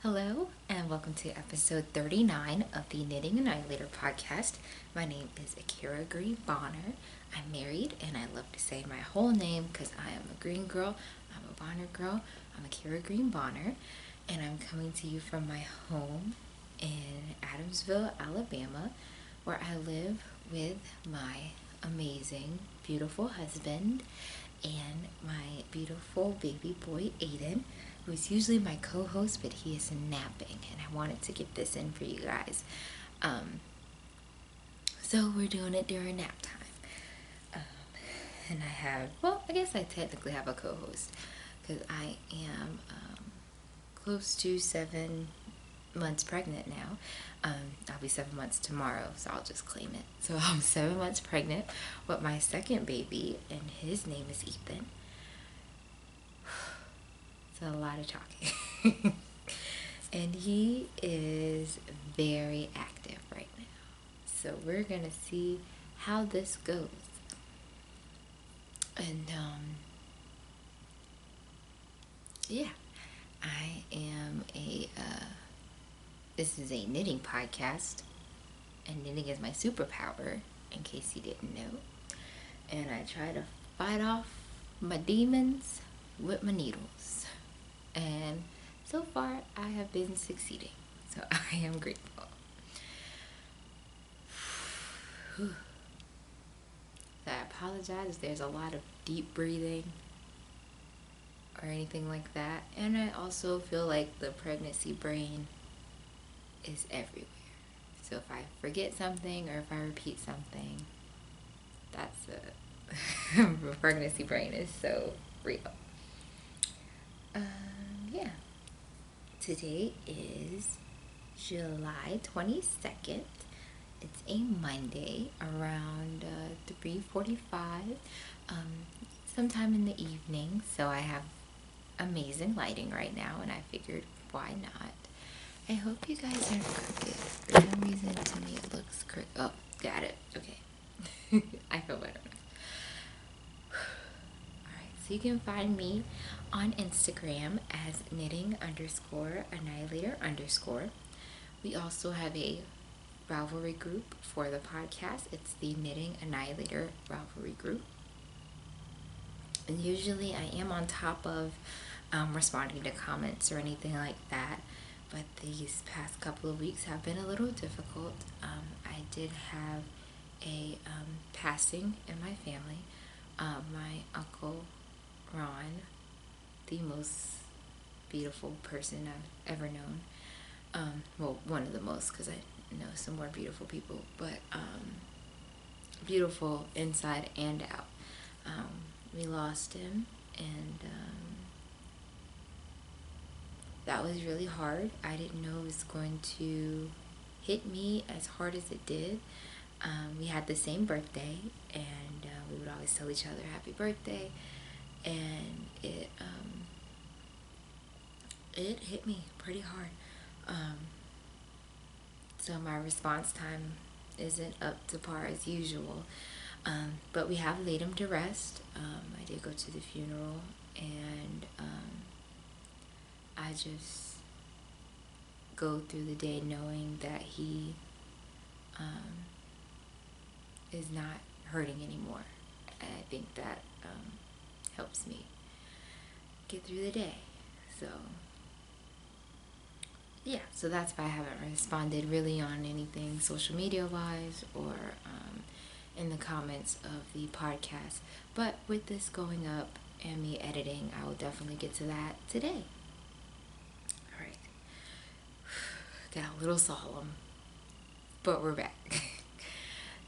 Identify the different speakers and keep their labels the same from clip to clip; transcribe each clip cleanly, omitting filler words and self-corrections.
Speaker 1: Hello, and welcome to episode 39 of the Knitting Annihilator podcast. My name is Akira Green Bonner. I'm married, and I love to say my whole name because I am a green girl, I'm a Bonner girl, I'm Akira Green Bonner, and I'm coming to you from my home in Adamsville, Alabama, where I live with my amazing, beautiful husband and my beautiful baby boy Aiden, who's usually my co-host, but he is napping, and I wanted to get this in for you guys. Um, so we're doing it during nap time. Um, and I guess I technically have a co-host because I am close to 7 months pregnant now. I'll be 7 months tomorrow, so I'll just claim it. So I'm 7 months pregnant with my second baby, and his name is Ethan. It's a lot of talking. And he is very active right now. So we're going to see how this goes. And yeah, I am this is a knitting podcast, and knitting is my superpower, in case you didn't know. And I try to fight off my demons with my needles. And so far, I have been succeeding. So I am grateful. So I apologize if there's a lot of deep breathing or anything like that. And I also feel like the pregnancy brain is everywhere. So if I forget something or if I repeat something, that's the pregnancy brain is so real. Yeah. Today is July 22nd. It's a Monday around 3:45, sometime in the evening. So I have amazing lighting right now, and I figured, why not? I hope you guys aren't crooked. For some reason, to me, it looks crooked. Oh, got it. Okay. I feel better now. Alright, so you can find me on Instagram as knitting_annihilator_. We also have a Ravelry group for the podcast. It's the Knitting Annihilator Ravelry group. And usually I am on top of responding to comments or anything like that. But these past couple of weeks have been a little difficult. I did have a passing in my family. My uncle Ron, the most beautiful person I've ever known. Well, one of the most, because I know some more beautiful people, but beautiful inside and out. We lost him, and that was really hard. I didn't know it was going to hit me as hard as it did. We had the same birthday, and we would always tell each other happy birthday, and it hit me pretty hard. So my response time isn't up to par as usual. But we have laid him to rest. I did go to the funeral, and I just go through the day knowing that he is not hurting anymore. And I think that helps me get through the day. So yeah, so that's why I haven't responded really on anything social media wise or in the comments of the podcast. But with this going up and me editing, I will definitely get to that today. All right. Got a little solemn, but we're back.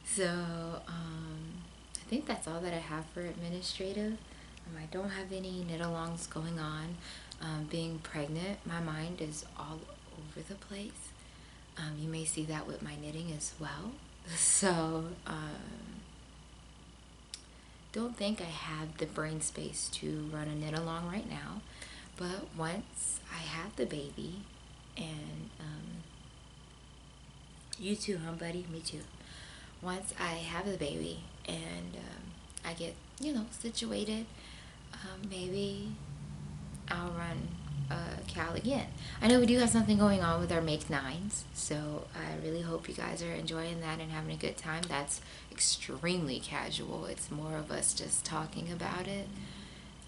Speaker 1: So I think that's all that I have for administrative. I don't have any knit-alongs going on. Being pregnant, my mind is all over the place. You may see that with my knitting as well. So don't think I have the brain space to run a knit-along right now. But once I have the baby, and you too, huh, buddy? Me too. Once I have the baby and I get, situated, maybe I'll run Cal again. I know we do have something going on with our Make Nines, so I really hope you guys are enjoying that and having a good time. That's extremely casual. It's more of us just talking about it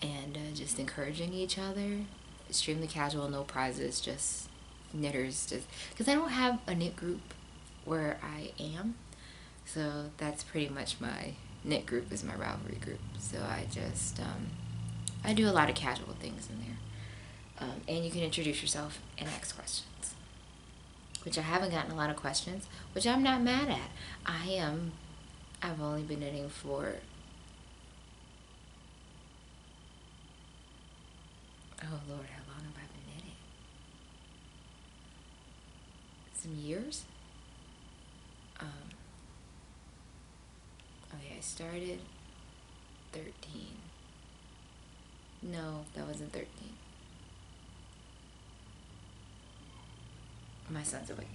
Speaker 1: and just encouraging each other. Extremely casual, no prizes, just knitters. Just because I don't have a knit group where I am, so that's pretty much my knit group is my Ravelry group. So I just I do a lot of casual things in there. And you can introduce yourself and ask questions, which I haven't gotten a lot of questions, which I'm not mad at. I've only been knitting for, oh Lord, how long have I been knitting? Some years? Okay, I started 13. No, that wasn't 13. My son's awake.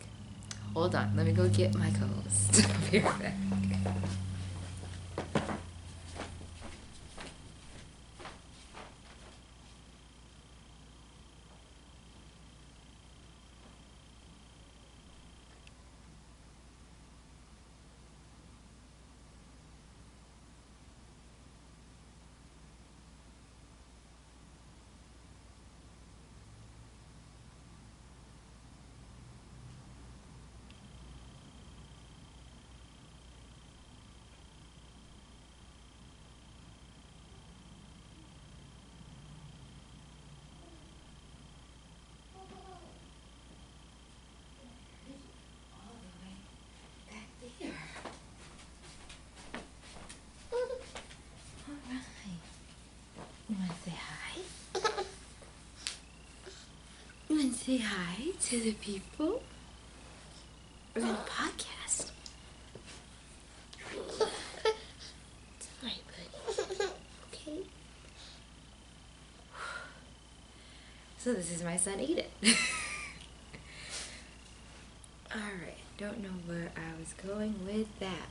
Speaker 1: Hold on, let me go get my co-host. I'll be right back. You want to say hi? You want to say hi to the people? We're on a podcast. It's alright, buddy. Okay. So this is my son, Eden. Alright, don't know where I was going with that.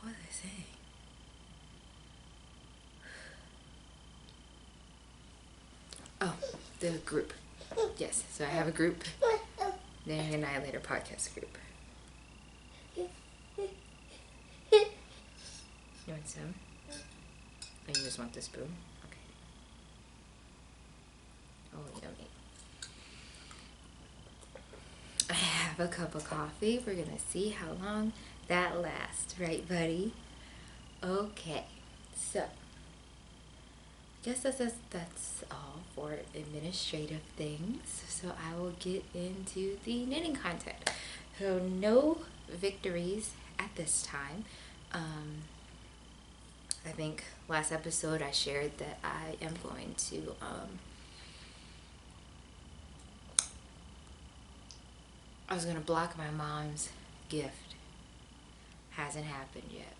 Speaker 1: What was I saying? Oh, the group. Yes, so I have a group. Knitting Annihilator podcast group. You want some? Oh, you just want the spoon? Okay. Oh, yummy. I have a cup of coffee. We're gonna see how long that lasts, right, buddy? Okay, so I guess that's all for administrative things. So I will get into the knitting content. So no victories at this time. I think last episode I shared that I am going to I was gonna block my mom's gift. Hasn't happened yet.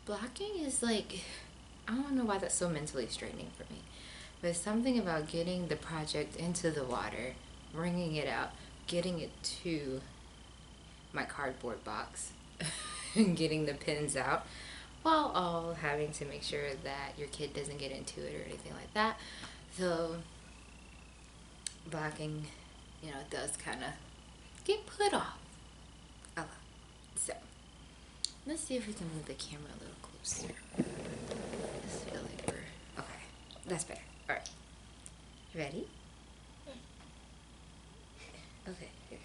Speaker 1: Blocking is like, I don't know why that's so mentally straining for me, but something about getting the project into the water, bringing it out, getting it to my cardboard box, and getting the pins out, while all having to make sure that your kid doesn't get into it or anything like that. So blocking, you know, it does kind of get put off a lot. So let's see if we can move the camera a little closer. I just feel like we're okay. That's better. All right. Ready? Okay. Here.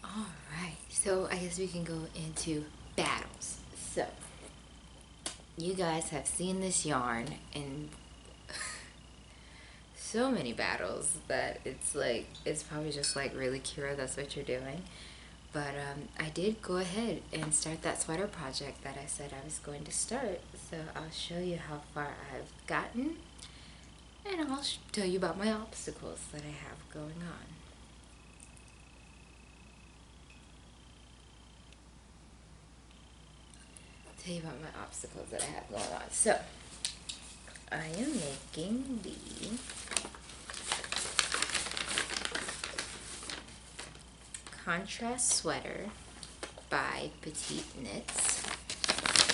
Speaker 1: All right. So I guess we can go into battles. So you guys have seen this yarn in so many battles that it's like, it's probably just like, really, Kira, that's what you're doing. But I did go ahead and start that sweater project that I said I was going to start. So I'll show you how far I've gotten, and I'll tell you about my obstacles that I have going on. Tell you about my obstacles that I have going on. So I am making the contrast sweater by Petite Knits.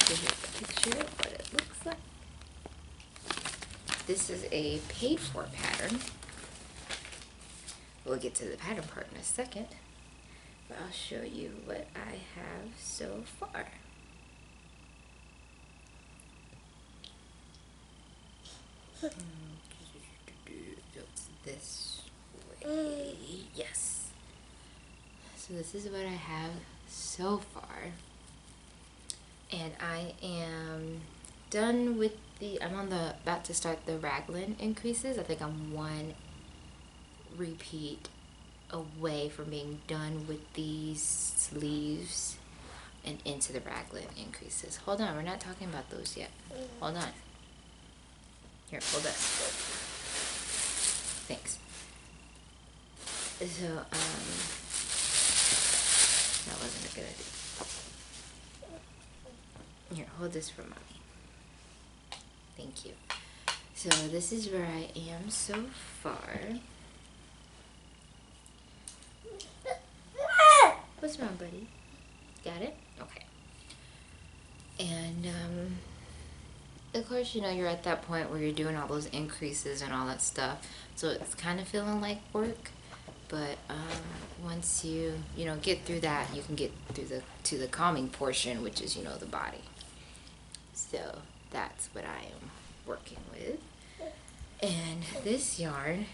Speaker 1: Here's a picture of what it looks like. This is a paid for pattern. We'll get to the pattern part in a second, but I'll show you what I have so far. So it's this way. Yes. So this is what I have so far. And I am done with I'm about to start the raglan increases. I think I'm one repeat away from being done with these sleeves and into the raglan increases. Hold on, we're not talking about those yet. Hold on. Here, hold that. Thanks. So, that wasn't a good idea. Here, hold this for mommy. Thank you. So this is where I am so far. What's wrong, buddy? Got it? Okay. And, of course, you know, you're at that point where you're doing all those increases and all that stuff. So it's kind of feeling like work. But, once you get through that, you can get through to the calming portion, which is, the body. So that's what I am working with. And this yarn,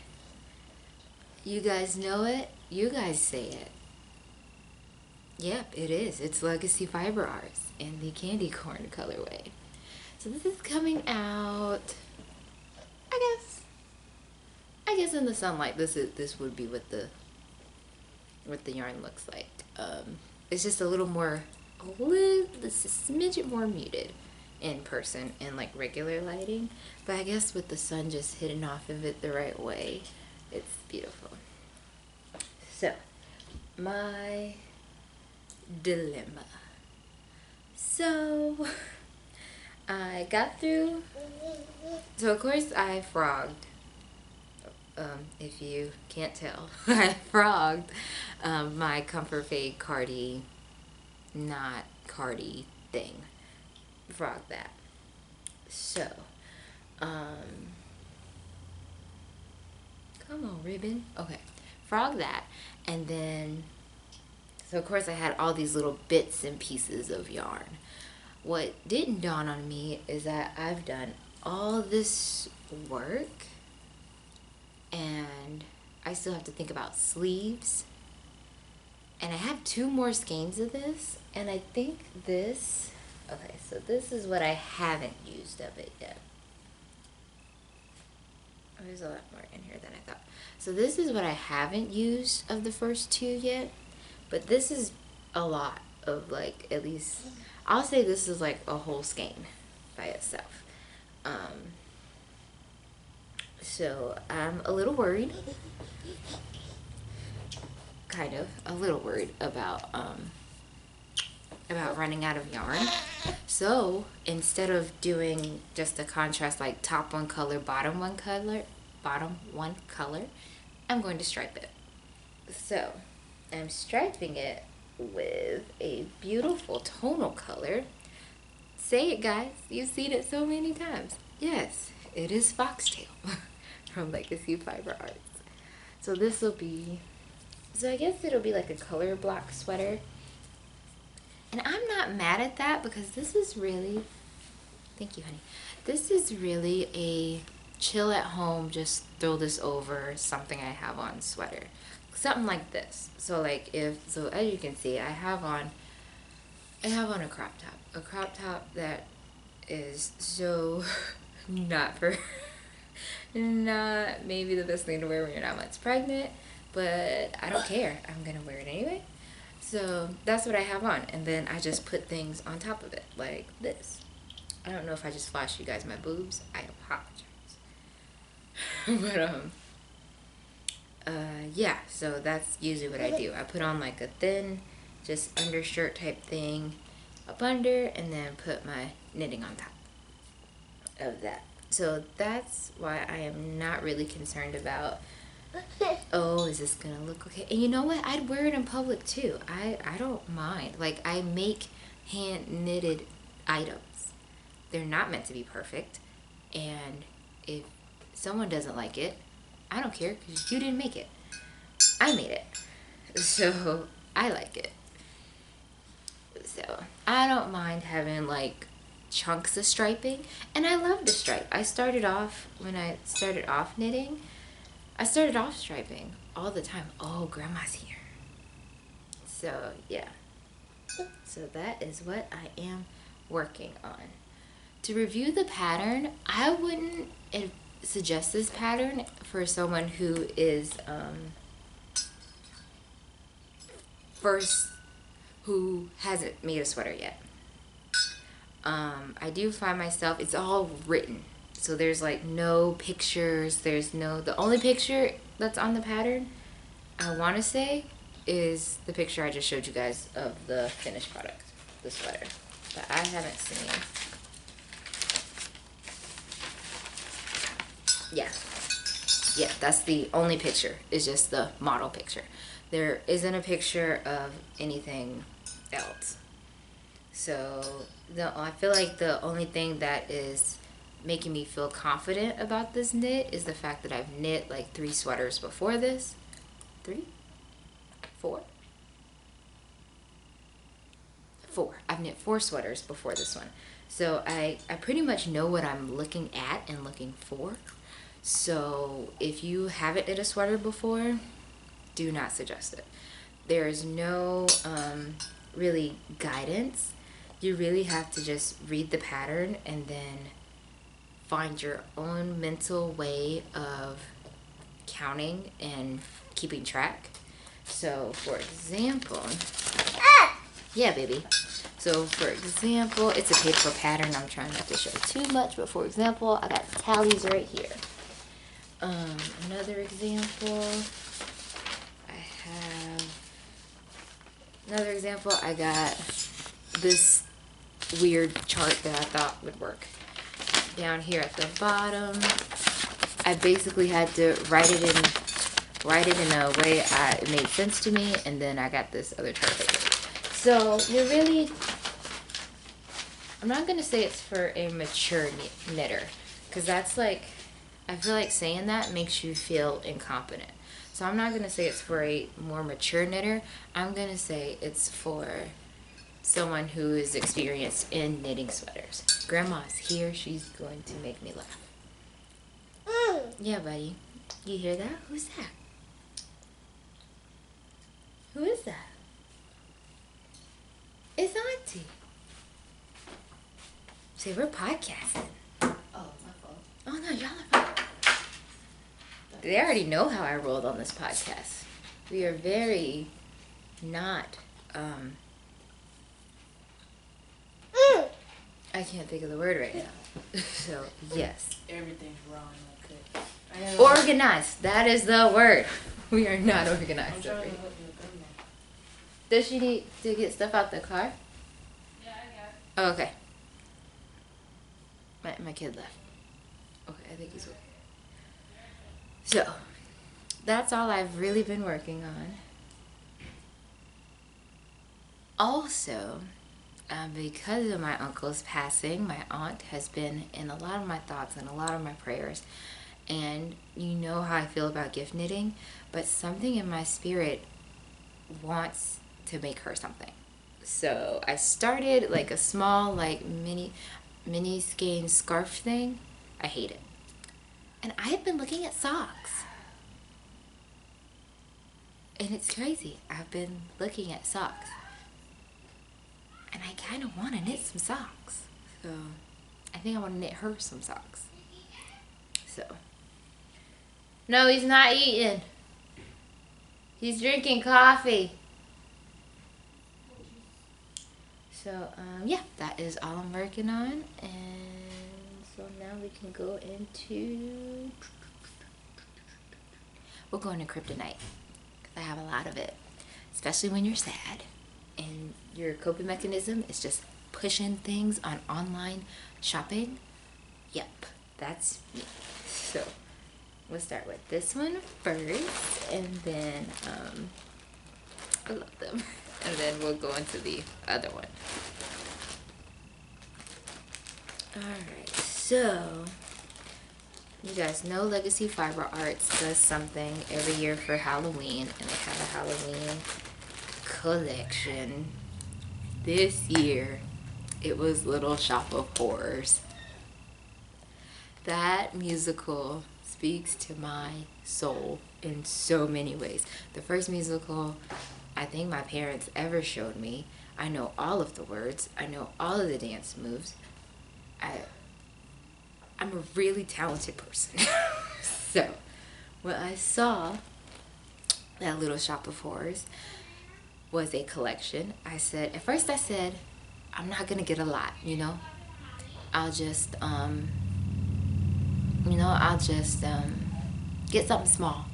Speaker 1: you guys know it, you guys say it. Yep, it is. It's Legacy Fiber Arts in the candy corn colorway. So this is coming out, I guess in the sunlight, this would be what the yarn looks like. It's just a smidget more muted in person and like regular lighting, but I guess with the sun just hitting off of it the right way, it's beautiful. So my dilemma. So I got through. So of course I frogged. If you can't tell, I frogged my Comfort Fade Cardi, not Cardi thing. Frog that. So, come on, ribbon. Okay, frog that, and then, so of course I had all these little bits and pieces of yarn. What didn't dawn on me is that I've done all this work, and I still have to think about sleeves. And I have 2 more skeins of this, and I think this. Okay, so this is what I haven't used of it yet. Oh, there's a lot more in here than I thought. So this is what I haven't used of the first 2 yet, but this is a lot of, like, at least, I'll say this is like a whole skein by itself. So I'm a little worried, kind of, a little worried about running out of yarn. So instead of doing just a contrast like top one color, bottom one color, I'm going to stripe it. So I'm striping it with a beautiful tonal color. Say it, guys, you've seen it so many times. Yes, it is Foxtail from Legacy Fiber Arts. So this will be, so I guess it'll be like a color block sweater. And I'm not mad at that because this is really, thank you, honey. This is really a chill at home, just throw this over something I have on sweater. Something like this. So like as you can see, I have on a crop top. A crop top that is so not maybe the best thing to wear when you're not months pregnant, but I don't care. I'm gonna wear it anyway. So that's what I have on, and then I just put things on top of it like this. I don't know if I just flashed you guys my boobs. I apologize. But yeah, so that's usually what I do. I put on like a thin, just undershirt type thing up under, and then put my knitting on top of that. So that's why I am not really concerned about Oh, is this gonna look okay? And you know what? I'd wear it in public too. I don't mind. Like, I make hand knitted items. They're not meant to be perfect. And if someone doesn't like it, I don't care because you didn't make it. I made it. So I like it. So I don't mind having like chunks of striping. And I love to stripe. When I started off knitting, I started off striping all the time. Oh, grandma's here. So yeah. So that is what I am working on. To review the pattern, I wouldn't suggest this pattern for someone who is who hasn't made a sweater yet. I do find myself, it's all written. So there's like no pictures. The only picture that's on the pattern, I want to say, is the picture I just showed you guys of the finished product, the sweater. But I haven't seen. Yeah. Yeah, that's the only picture, is just the model picture. There isn't a picture of anything else. So I feel like the only thing that is making me feel confident about this knit is the fact that I've knit like 3 sweaters before this. 3? 4? 4. I've knit 4 sweaters before this one. So I pretty much know what I'm looking at and looking for. So if you haven't knit a sweater before, do not suggest it. There is no really guidance. You really have to just read the pattern and then find your own mental way of counting and keeping track. So for example, yeah, baby. So for example, it's a paper pattern. I'm trying not to show too much, but for example, I got tallies right here. Another example, I got this weird chart that I thought would work. Down here at the bottom, I basically had to write it in a way it made sense to me, and then I got this other chart right here. So I'm not gonna say it's for a mature knitter, because that's like, I feel like saying that makes you feel incompetent. So I'm not gonna say it's for a more mature knitter. I'm gonna say it's for someone who is experienced in knitting sweaters. Grandma's here. She's going to make me laugh. Yeah, buddy. You hear that? Who's that? Who is that? It's Auntie. Say, we're podcasting.
Speaker 2: Oh, my fault.
Speaker 1: Oh, no, y'all are fine. They already know how I rolled on this podcast. We are very not, I can't think of the word right now. So, yes.
Speaker 2: Everything's wrong. Okay.
Speaker 1: Organized. That is the word. We are not organized.
Speaker 2: I'm trying to help your grandma.
Speaker 1: Does she need to get stuff out the car?
Speaker 2: Yeah, I got it.
Speaker 1: Oh, okay. My kid left. Okay, I think he's okay. So, that's all I've really been working on. Also, because of my uncle's passing, my aunt has been in a lot of my thoughts and a lot of my prayers. And you know how I feel about gift knitting, but something in my spirit wants to make her something. So I started like a small, like mini skein scarf thing. I hate it. And I have been looking at socks. And it's crazy. I've been looking at socks. And I kind of want to knit some socks. So I think I want to knit her some socks. So. No, he's not eating. He's drinking coffee. So, yeah, that is all I'm working on. And so now we can go into... We're going to kryptonite. Because I have a lot of it. Especially when you're sad. And your coping mechanism is just pushing things on online shopping. Yep, that's me. So, we'll start with this one first, and then I love them. And then we'll go into the other one. Alright, so you guys know Legacy Fiber Arts does something every year for Halloween, and they have a Halloween collection. This year, it was Little Shop of Horrors. That musical speaks to my soul in so many ways. The first musical I think my parents ever showed me. I know all of the words. I know all of the dance moves. I'm a really talented person. So, when I saw that Little Shop of Horrors was a collection, at first I said, I'm not gonna get a lot, you know? I'll just get something small.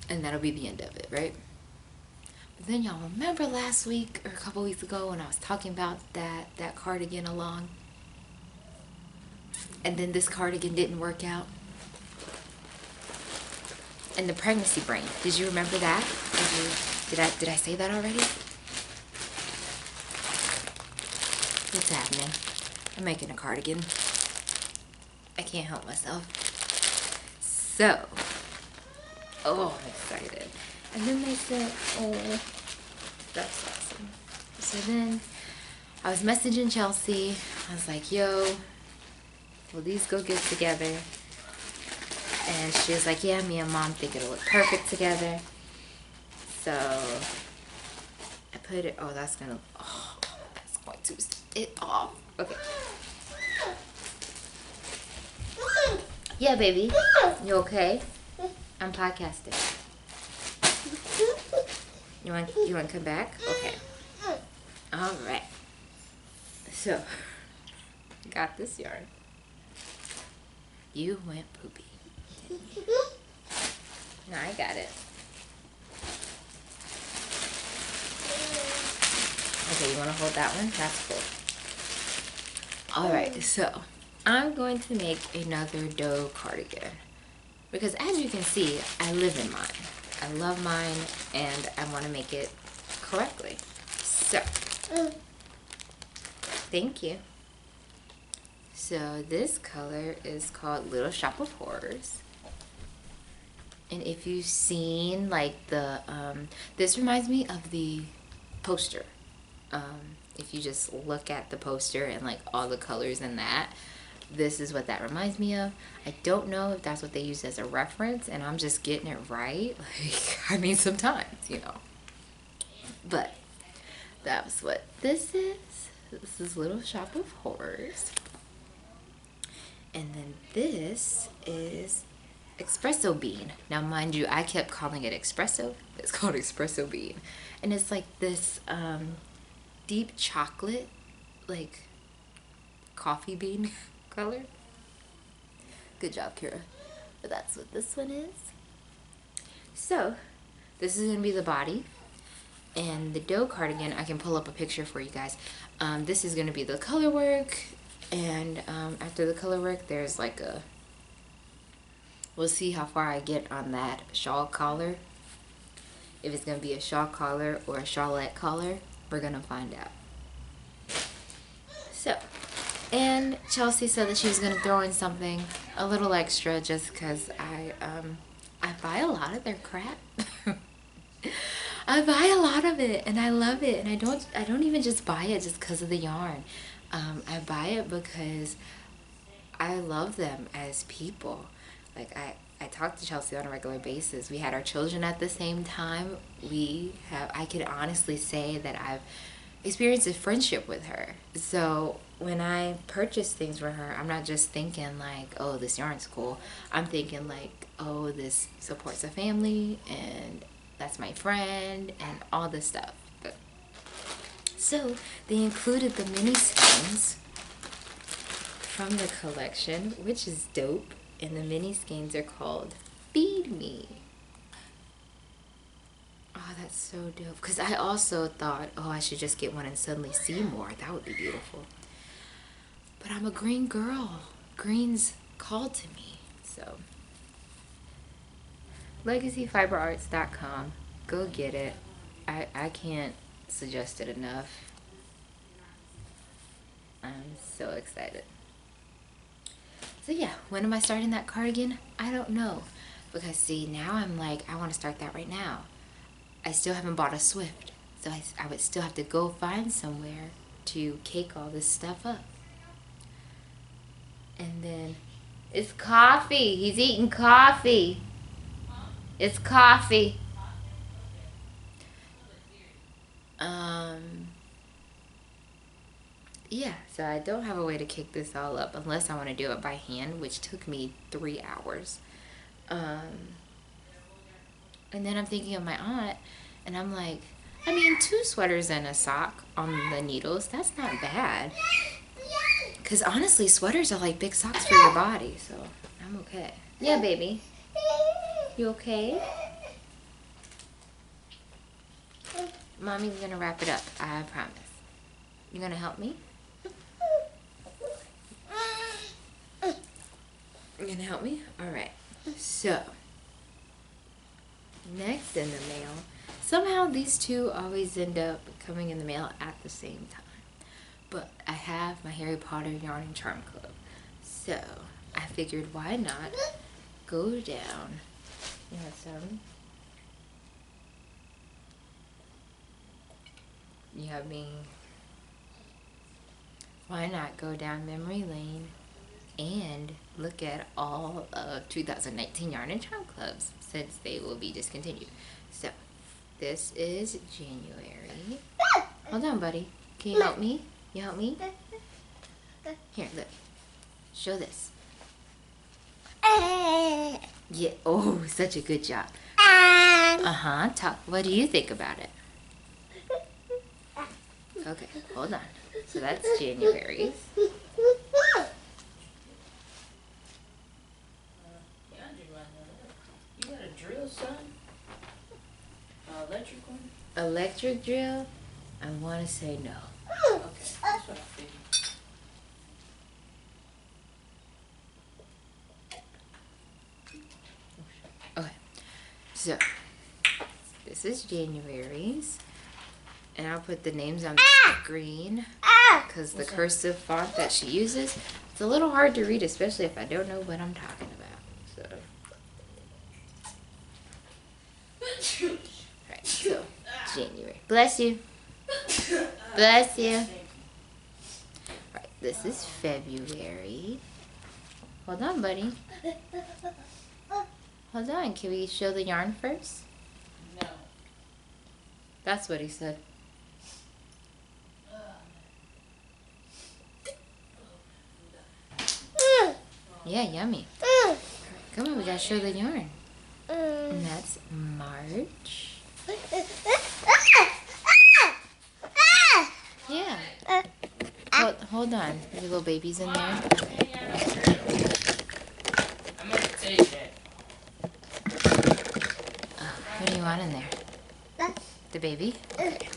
Speaker 1: And that'll be the end of it, right? But then y'all remember last week or a couple weeks ago when I was talking about that cardigan along? And then this cardigan didn't work out. And the pregnancy brain. Did you remember that? Did I say that already? What's happening? I'm making a cardigan. I can't help myself. So, oh, I'm excited. And then they said, oh, that's awesome. So then I was messaging Chelsea. I was like, yo, will these go good together? And she was like, yeah, me and mom think it'll look perfect together. So I put it, that's going to set it off. Okay. Yeah, baby. You okay? I'm podcasting. You want to come back? Okay. All right. So, got this yarn. You went poopy. No, I got it. Okay, you want to hold that one? That's cool. All right, so I'm going to make another doe cardigan because as you can see, I live in mine. I love mine and I want to make it correctly. So, thank you. So this color is called Little Shop of Horrors. And if you've seen like the, this reminds me of the poster. If you just look at the poster and like all the colors in that, this is what that reminds me of. I don't know if that's what they use as a reference and I'm just getting it right. Like, I mean, sometimes, you know. But that was what this is. This is Little Shop of Horrors. And then this is espresso bean. Now, mind you, I kept calling it espresso. It's called espresso bean. And it's like this deep chocolate, like coffee bean color. Good job, Kira. But that's what this one is. So, this is going to be the body. And the doe cardigan, I can pull up a picture for you guys. This is going to be the color work. And after the color work, there's like a... We'll see how far I get on that shawl collar. If it's going to be a shawl collar or a shawlette collar, we're going to find out. So, and Chelsea said that she was going to throw in something a little extra just because I buy a lot of their crap. I buy a lot of it and I love it, and I don't even just buy it just because of the yarn. I buy it because I love them as people. Like I talk to Chelsea on a regular basis. We had our children at the same time. I could honestly say that I've experienced a friendship with her. So when I purchase things for her, I'm not just thinking like, oh, this yarn's cool. I'm thinking like, oh, this supports a family and that's my friend and all this stuff. So they included the mini skeins from the collection, which is dope. And the mini skeins are called Feed Me. Oh, that's so dope. Because I also thought, oh, I should just get one and suddenly see more. That would be beautiful. But I'm a green girl. Green's called to me. So LegacyFiberArts.com. Go get it. I can't suggest it enough. I'm so excited. So yeah, when am I starting that cardigan? I don't know. Because see, now I'm like, I want to start that right now. I still haven't bought a Swift. So I would still have to go find somewhere to cake all this stuff up. And then, it's coffee. He's eating coffee. It's coffee. Yeah, so I don't have a way to cake this all up unless I want to do it by hand, which took me 3 hours. And then I'm thinking of my aunt, and I'm like, I mean, 2 sweaters and a sock on the needles, that's not bad. Because honestly, sweaters are like big socks for your body, so I'm okay. Yeah, baby. You okay? Mommy's gonna wrap it up, I promise. You gonna help me? You gonna help me? Alright. So, next in the mail. Somehow these two always end up coming in the mail at the same time. But I have my Harry Potter Yarn and Charm Club. So, I figured why not go down. You have some? You have me. Why not go down memory lane and look at all of 2019 Yarn and Charm Clubs since they will be discontinued. So, this is January. Hold on, buddy. Can you help me? You help me? Here, look. Show this. Yeah. Oh, such a good job. Uh-huh. Talk. What do you think about it? Okay, hold on. So that's January's.
Speaker 2: You got a drill, son? Electric one?
Speaker 1: Electric drill? I want to say no.
Speaker 2: Okay, that's what I figured.
Speaker 1: Okay, so this is January's. And I'll put the names on the screen because the cursive font that she uses, it's a little hard to read, especially if I don't know what I'm talking about. So, alright, so January. Bless you. Bless you. Alright, this is February. Hold on, buddy. Hold on. Can we show the yarn first?
Speaker 2: No.
Speaker 1: That's what he said. Yeah, yummy. Right, come on, we gotta show the yarn. And that's March. Yeah. Hold on. Your little baby's in there.
Speaker 2: I'm gonna take that.
Speaker 1: What do you want in there? The baby? Okay.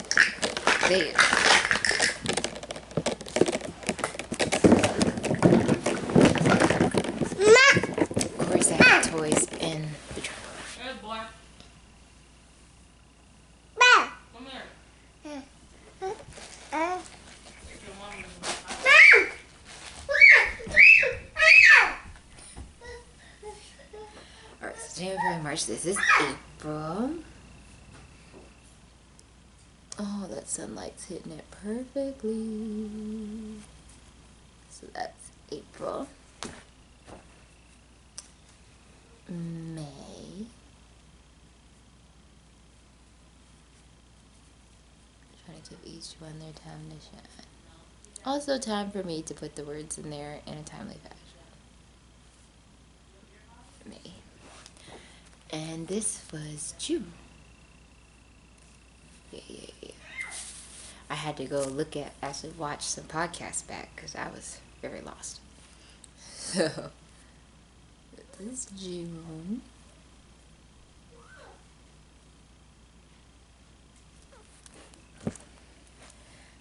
Speaker 1: There you go. Of course, I have toys in the trunk.
Speaker 2: Hey, boy. Come here. Get your mom in the
Speaker 1: Alright, so January, March. This is April. Oh, that sunlight's hitting it perfectly. So that's April. May. Trying to give each one their time to shine. Also time for me to put the words in there in a timely fashion. May. And this was June. Yeah. I had to go actually watch some podcasts back because I was very lost. So, this is June.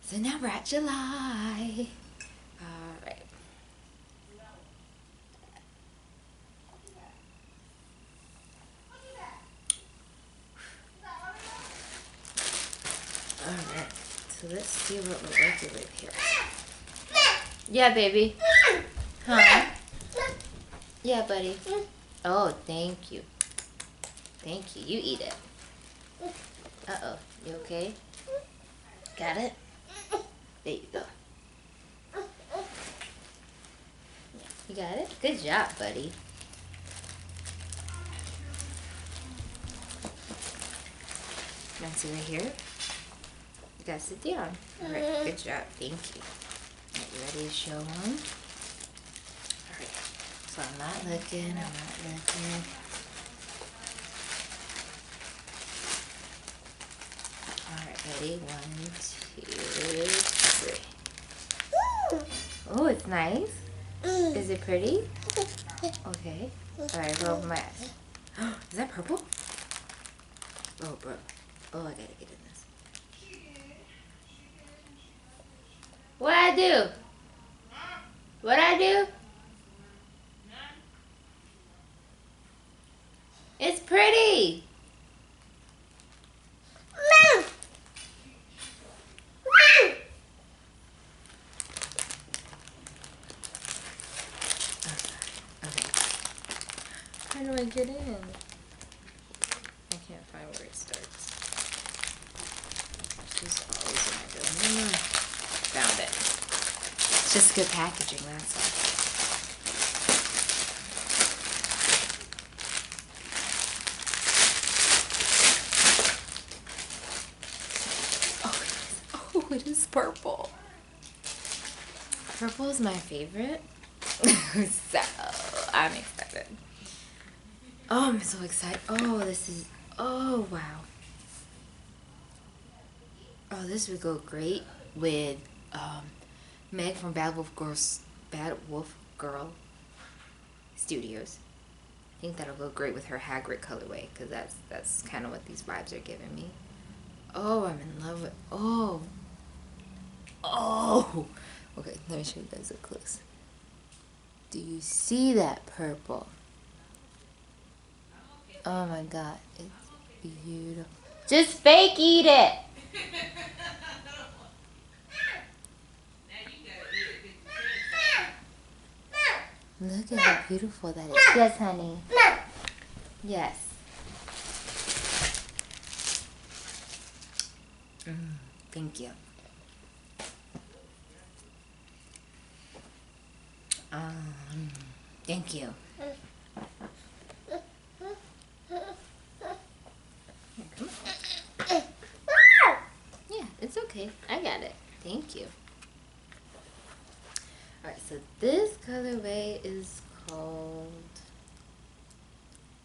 Speaker 1: So now we're at July. Alright. Here. Yeah, baby. Huh? Yeah, buddy. Oh, thank you. Thank you. You eat it. Uh-oh. You okay? Got it? There you go. You got it? Good job, buddy. Now see right here? You gotta sit down. Alright, good job. Thank you. Alright, you ready to show them? Alright. So I'm not looking. Alright, ready? 1, 2, 3. Oh, it's nice. Is it pretty? Okay. Alright, roll my eyes. Is that purple? Oh, bro. Oh, I gotta get in this. What I do? What I do? It's pretty. Okay. How do I get in? I can't find where it starts. She's always in my building. Found it. It's just good packaging, that's all. Oh, it is purple. Purple is my favorite. So, I'm excited. Oh, I'm so excited. Oh, oh, wow. Oh, this would go great with Meg from Bad Wolf Girl Studios. I think that'll go great with her Hagrid colorway, because that's kind of what these vibes are giving me. Oh, I'm in love with, oh. Okay, let me show you guys up close. Do you see that purple? Oh my god, it's beautiful. Just fake eat it! Look at how beautiful that is. Yes, honey. Yes. Thank you. Thank you. Yeah, it's okay. I got it. Thank you. Alright, so this colorway is called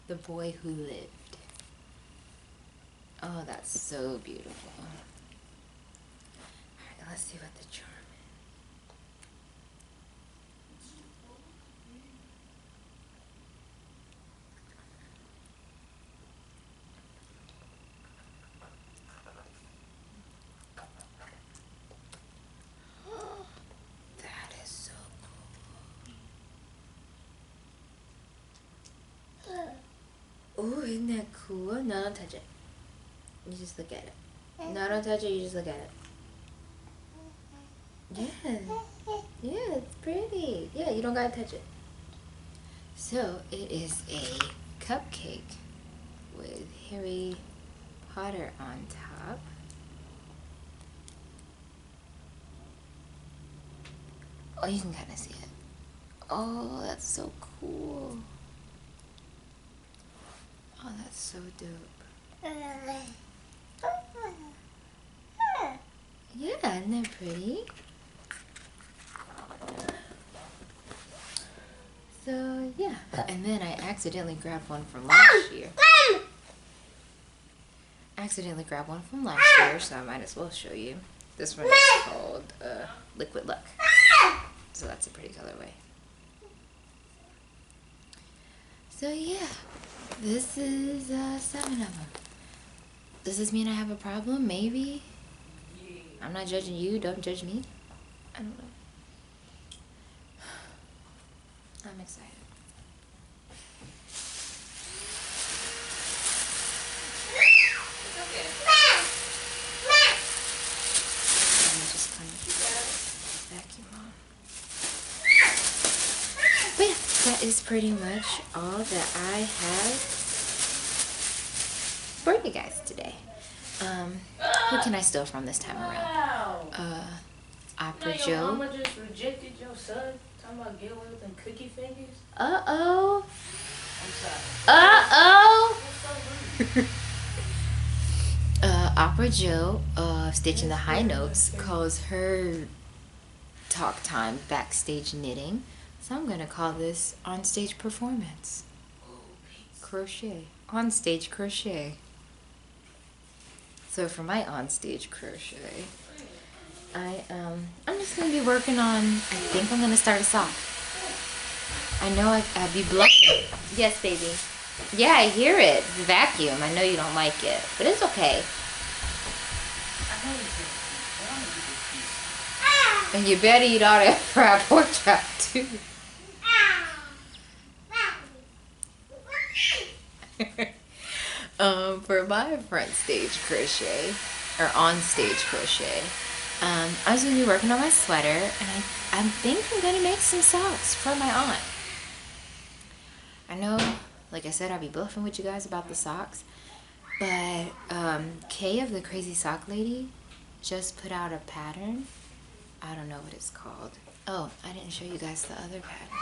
Speaker 1: The Boy Who Lived. Oh, that's so beautiful. Alright, let's see what the charm is. That is so cool. Oh, isn't that cool? No, don't touch it. You just look at it. No, don't touch it. You just look at it. Yeah. Yeah, it's pretty. Yeah, you don't gotta touch it. So, it is a cupcake with Harry Potter on top. Oh, you can kind of see it. Oh, that's so cool. Oh, that's so dope. Yeah, isn't that pretty? So, yeah. And then I accidentally grabbed one from last year. So I might as well show you. This one is called Liquid Luck. So that's a pretty colorway. So, yeah. This is 7 of them. Does this mean I have a problem? Maybe. I'm not judging you. Don't judge me. I don't know. I'm excited. Let me just kind of that is pretty much all that I have for you guys today. Who can I steal from this time around?
Speaker 2: Wow.
Speaker 1: Opera
Speaker 2: Your
Speaker 1: Joe.
Speaker 2: mama just rejected your son. Talking about get away with them cookie fingers.
Speaker 1: Uh-oh.
Speaker 2: I'm sorry.
Speaker 1: Uh-oh.
Speaker 2: You're so rude.
Speaker 1: Opera Joe, Stitching the High Notes, calls her talk time backstage knitting. So I'm gonna call this on-stage performance. Crochet. On-stage crochet. So for my on-stage crochet, I'm just gonna be working on, I think I'm gonna start a sock. I know I'd be blushing. Yes, baby. Yeah, I hear it. The vacuum. I know you don't like it, but it's okay.
Speaker 2: I know you said but I'm gonna give you a piece.
Speaker 1: And you better eat all that fried pork chop too. For my front stage crochet, or on stage crochet, I was gonna be working on my sweater, and I think I'm gonna make some socks for my aunt. I know, like I said, I'll be bluffing with you guys about the socks, but Kay of the Crazy Sock Lady just put out a pattern. I don't know what it's called. Oh, I didn't show you guys the other pattern.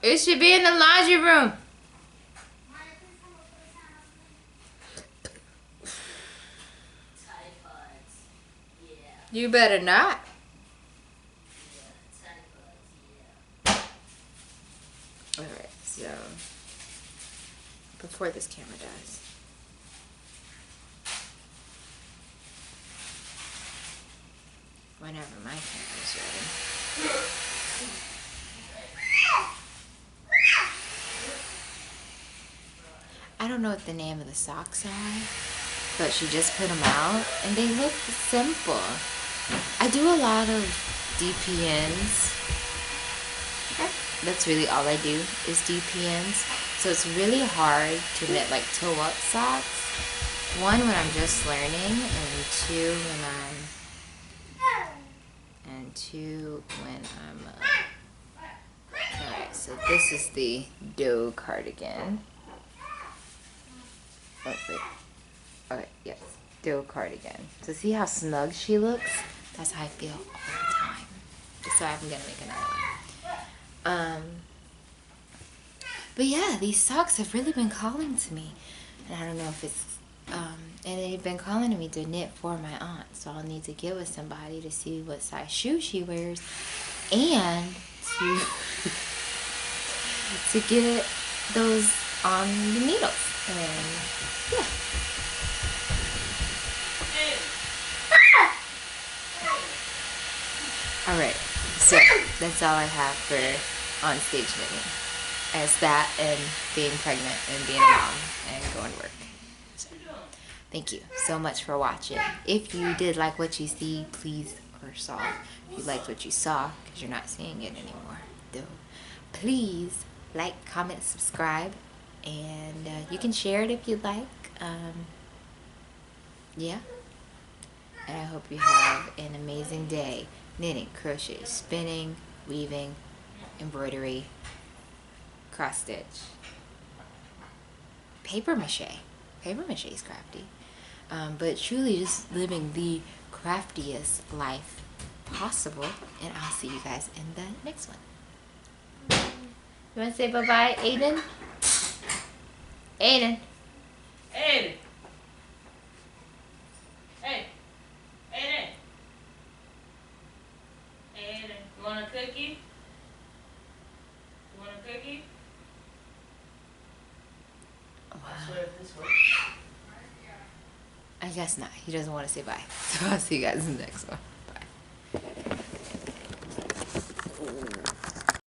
Speaker 1: It should be in the laundry room. You better not. Alright, so before this camera dies. Whenever my camera's ready. I don't know what the name of the socks are, but she just put them out and they look simple. I do a lot of DPNs. That's really all I do is DPNs. So it's really hard to knit like toe-up socks. One, when I'm just learning, and two, when I'm alright, so this is the doe cardigan. Oh, wait. Okay, yes. Doe cardigan. So see how snug she looks? That's how I feel all the time. So I'm gonna make another one. But yeah, these socks have really been calling to me. And I don't know if it's, and they've been calling to me to knit for my aunt. So I'll need to get with somebody to see what size shoe she wears. And to get those on the needles. And yeah. Alright, so that's all I have for on stage knitting. As that and being pregnant and being a mom and going to work. So, thank you so much for watching. If you did like what you see, please, or saw, if you liked what you saw, because you're not seeing it anymore, though, please like, comment, subscribe, and you can share it if you'd like. Yeah. And I hope you have an amazing day. Knitting, crochet, spinning, weaving, embroidery, cross stitch, paper mache. Paper mache is crafty. But truly just living the craftiest life possible. And I'll see you guys in the next one. You want to say bye-bye, Aiden? Aiden.
Speaker 2: Aiden. Hey. Aiden. Aiden. You want a cookie? You want a cookie?
Speaker 1: Wow.
Speaker 2: I swear if this works.
Speaker 1: I guess not. He doesn't want to say bye. So I'll see you guys in the next one.